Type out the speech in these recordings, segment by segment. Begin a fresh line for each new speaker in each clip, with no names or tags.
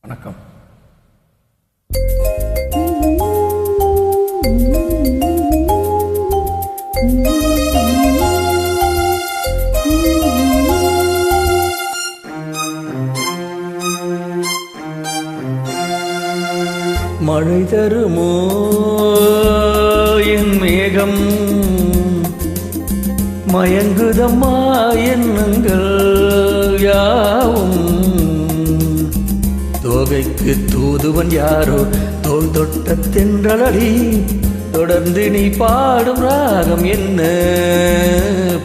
வணக்கம். மழை தருமோ என் மேகம், மயங்குதம்மா எண்ணங்கள் யாவும். தோகைக்கு தூதுவன் யாரோ தோல் தொட்ட தென்றலடி, தொடர்ந்து நீ பாடும் ராகம் என்ன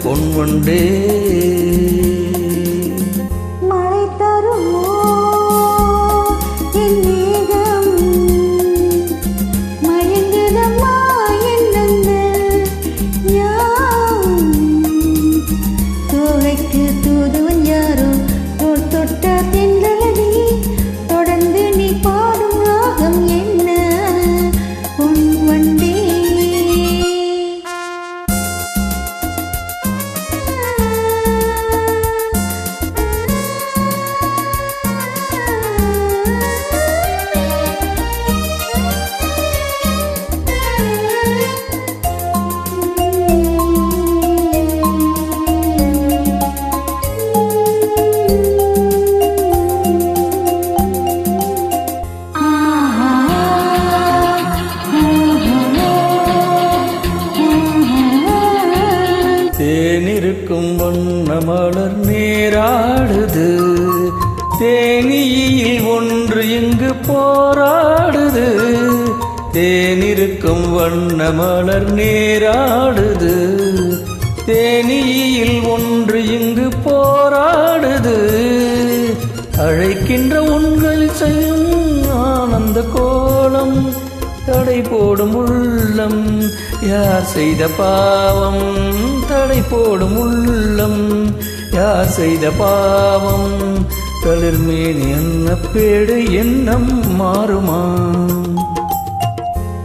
பொன்வண்டே. தேனிருக்கும் வண்ண மலர் நேராடுது, தேனியில் ஒன்று இங்கு போராடுது. தேனிருக்கும் வண்ண மலர் நேராடுது, தேனியில் ஒன்று இங்கு போராடுது. அழைக்கின்ற உங்கள் செய்யும் ஆனந்த கோலம், தடை போடும் உள்ளம் யார் செய்த பாவம். தடை போடும் உள்ளம் யார் செய்த பாவம். தளிர்மேனி என்ன பேடு எண்ணம் மாறுமா.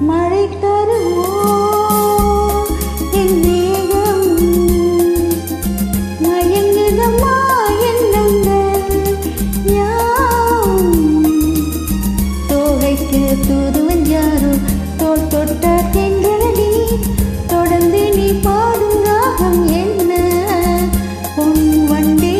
மழை தருமோ என் மேகம், மயங்குதம்மா எண்ணங்கள் யாவும். தோகைக்கு தூதுவன் யாரோ தோல் தொட்ட தென்றலடி, தொடர்ந்து நீ பாடும் ராகம் என்ன பொன்வண்டே.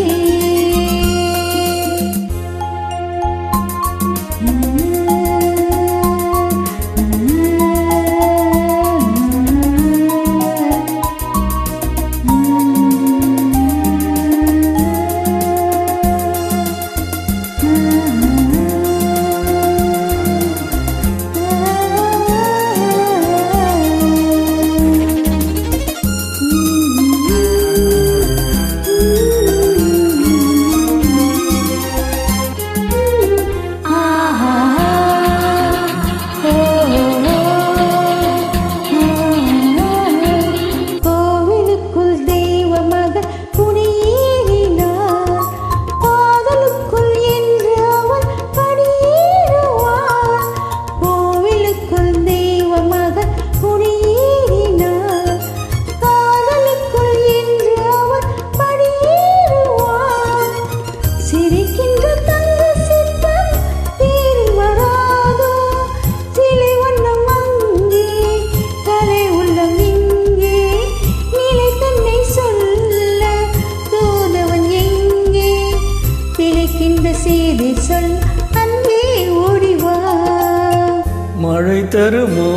மழை தருமோ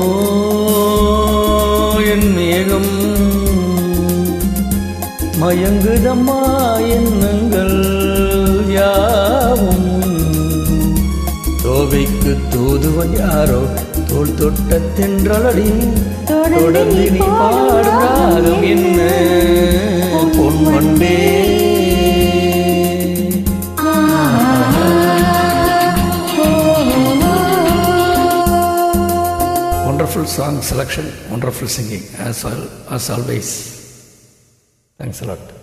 என் மேகம், மயங்குதம்மா எண்ணங்கள் யாவும். தோகைக்கு தூதுவன் யாரோ தோல் தொட்ட தென்றலடி, தொடர்ந்து நீ பாடும் ராகம் என்ன பொன்வண்டே. Wonderful song selection, wonderful singing as always. Thanks a lot.